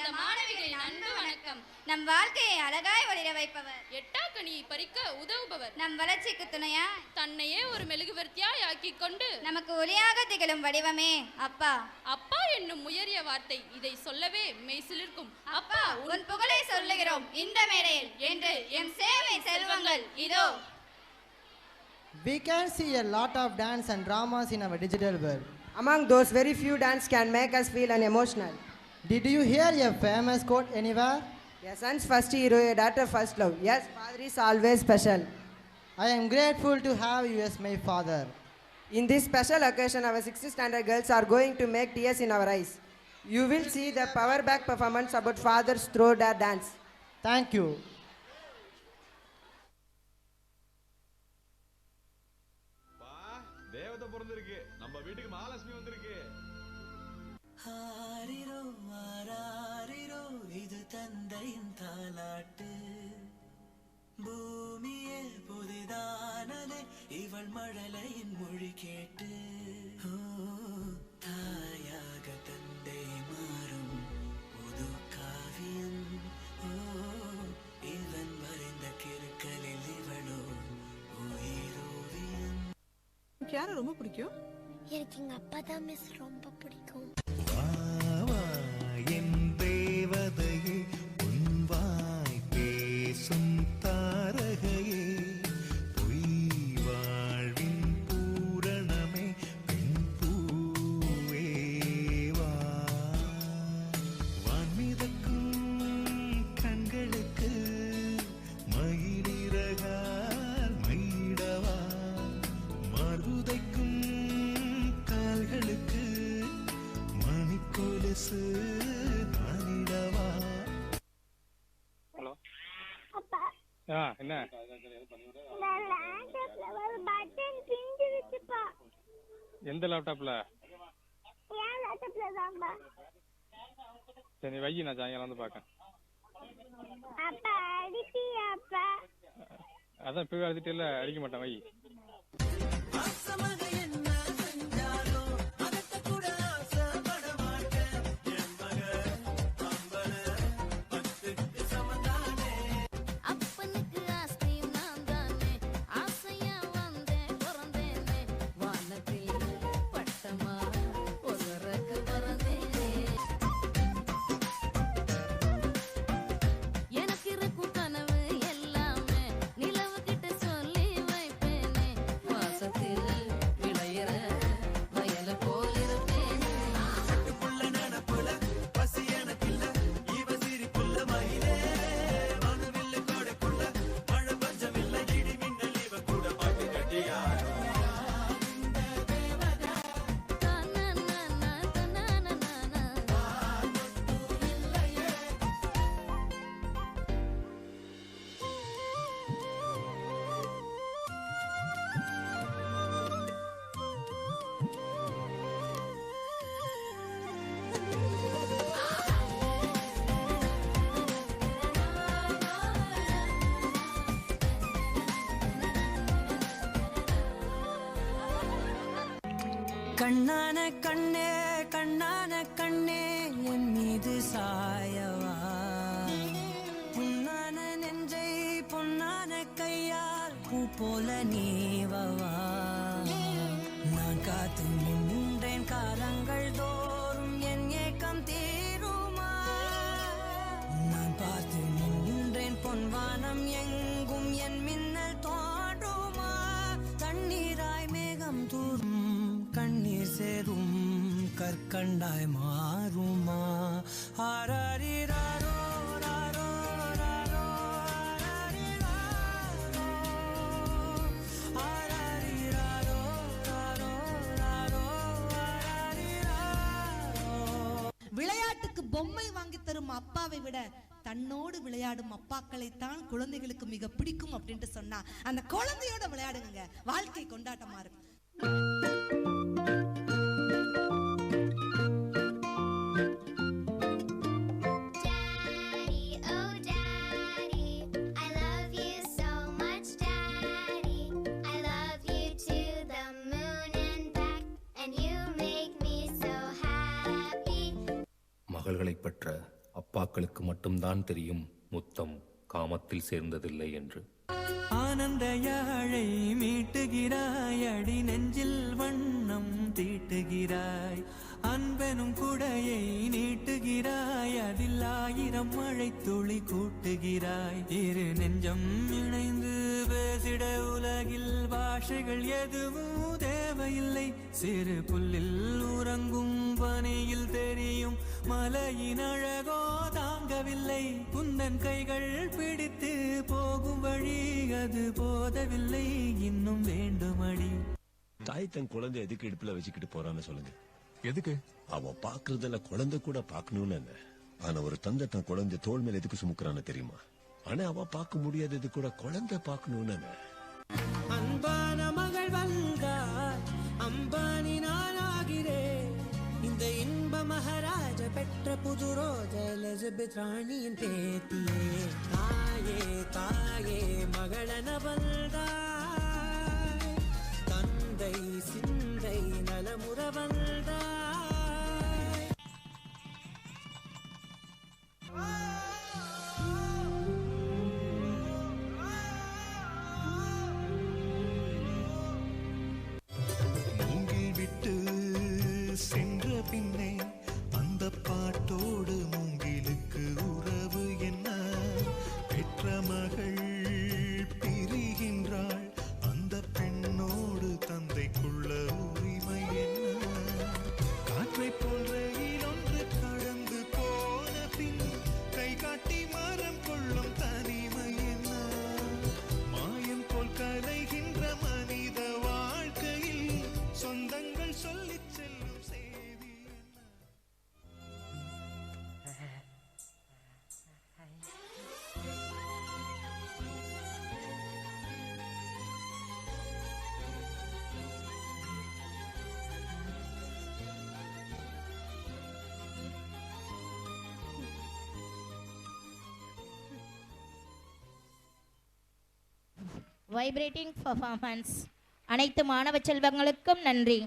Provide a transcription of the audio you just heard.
அந்த மாணவிகளின் அன்பு வணக்கம். நம் வாழ்க்கையை அழகாய் ஒளிர வைப்பவர், எட்டாக்கனியை பறிக்க உதவுபவர், நம் வளர்ச்சிக்கு துணையா தன்னையே ஒரு மெழுகுவர்த்தியாய் ஆக்கிக் கொண்டு நமக்கு ஒளியாக திகழும் வடிவமே அப்பா. அப்பா என்னும் உயரிய வார்த்தை, இதை சொல்லவே மெய்சிலிருக்கும். அப்பா, உன் புகழை சொல்லுகிறோம் இந்த மேடையில் என்று எம் சேவை செல்வங்கள் இதோ. We can see a lot of dance and dramas in our digital world. Among those, very few dance can make us feel an emotional. Did you hear a famous quote anywhere? A son's first hero, a daughter's first love. Yes, father is always special. I am grateful to have you as my father. In this special occasion, our 6th standard girls are going to make tears in our eyes. You will see the power back performance about fathers through their dance. Thank you. தேவதை பிறந்திருக்கு, நம்ம வீட்டுக்கு மகாலட்சுமி வந்திருக்கு. ஆரிரோ ஆராரிரோ இது தந்தையின் தாலாட்டு, பூமியே புதிதானதே இவள் மழலையின் மொழி கேட்டு. ஓ தாயாக தந்தை மாறும் புது காவியம். ஓ இவன் வரைந்த கிறுக்கலில் இவளோ உயிரோவியம். யாரை ரொம்ப பிடிக்கும்? எனக்கு எங்க அப்பா தான் மிஸ் ரொம்ப பிடிக்கும். என் தேவதையே உன்வாய் பேசும் தாரகையே, பொய் வாழ்வின் பூரணமே பெண் பூவேவா. வான்மிதக்கும் கண்களுக்கு மயிலிறகால் மயிடவா, மார்புதைக்கும் கால்களுக்கு மணிக்கொலுசு தானிடவா. ஹலோ அப்பா, என்ன இந்த லேப்டாப்ல ஒரு பட்டன் பிஞ்சிருச்சுப்பா. எந்த லேப்டாப்ல? ஏன் லேப்டாப்ல தான்ப்பா. சரி வை, நான் சாயங்காலம் வந்து பார்க்கேன். அப்பா அடிப்பியாப்பா? அதான் இப்போ அழுதுட்டு இல்லை, அடிக்க மாட்டேன், வை. கண்ணான கண்ணே கண்ணான கண்ணே என் மீது சாயவா, புண்ணான நெஞ்சை பொன்னான கையால் பூ போல நீவவா. நான் காத்து நின்றேன் காலங்கள் தோறும் என் ஏக்கம் தீருமா. நான் பார்த்து நின்றேன் பொன்வானம் எங்கும் என் மின்னல் தோன்றுமா. தண்ணீராய் மேகம் தூரும் கண்ணீர் சேரும் கற்கண்டாய் மாறுமா. ஆராரிராரோ ராரோ ராரோ ஆராரிராரோ ராரோ ராரோ ஆராரிராரோ. விளையாட்டுக்கு பொம்மை வாங்கி தரும் அப்பாவை விட தன்னோடு விளையாடும் அப்பாக்களைத்தான் குழந்தைகளுக்கு மிக பிடிக்கும் அப்படின்ட்டு சொன்னா அந்த குழந்தையோட விளையாடுங்க, வாழ்க்கை கொண்டாட்டமா இருக்கும். மகள்களை பெற்ற அப்பாக்களுக்கு மட்டும்தான் தெரியும் முத்தம் காமத்தில் சேர்ந்ததில்லை என்று. ஆனந்த யாழை மீட்டுகிறாய், அடி நெஞ்சில் வண்ணம் தீட்டுகிறாய், அன்பெனும் குடையை நீட்டுகிறாய், அதில் 1000 மழை துளி கூட்டுகிறாய். இரு நெஞ்சம் இணைந்து பேசிட உலகில் பாஷைகள் எதுவும் தேவையில்லை. சிறு புல்லில் உறங்கும் பனியில் தெரியும் மலையின் அழகோ தாங்கவில்லை. குந்தன் கைகள் பிடித்து போகும் வழி அது போதவில்லை, இன்னும் வேண்டுமடி. தாய் தன் குழந்தை எதுக்கு இடுப்புல வச்சுக்கிட்டு போறான்னு சொல்லுங்க. எதுக்கு? அவன் பாக்குறதுல குழந்தை கூட பாக்கணும்னு என்ன. ஆனா ஒரு தந்தை தன் குழந்தை தோள் மேல எதுக்கு சுமக்குறான்னு தெரியுமா? ஆனா அவ பார்க்க முடியாதது கூட குழந்தை பாக்கணும்னு என்ன. அன்பான மகள் வந்தார், அம்பானி நான் ஆகிறேன். இந்த இன்ப மகாராஜ பெற்ற புது ரோஜா எலிசபெத் ராணியின் பேத்தியே. தாயே தாயே மகளன வந்தாய், தந்தை சிந்தை நலமுற வந்தாய். மூங்கில் விட்டு சென்ற பின்னே அந்த பாட்டோடு மூங்கிலுக்கு உறவு என்ன? பெற்ற மகள் பிரிகின்றாள், அந்த பெண்ணோடு தந்தைக்குள்ள உரிமை என்ன? காற்றை போன்ற இனொன்று கடந்து போன பின் கை காட்டி மரம் கொள்ளும் தனிமை என்ன? மாயம் போல் கரைகின்ற மனித வாழ்க்கையில் சொந்தங்கள் சொல்லிச் செல்லும் செய்தி என்ன? Vibrating performance. அனைத்து மாணவ செல்வங்களுக்கும் நன்றி.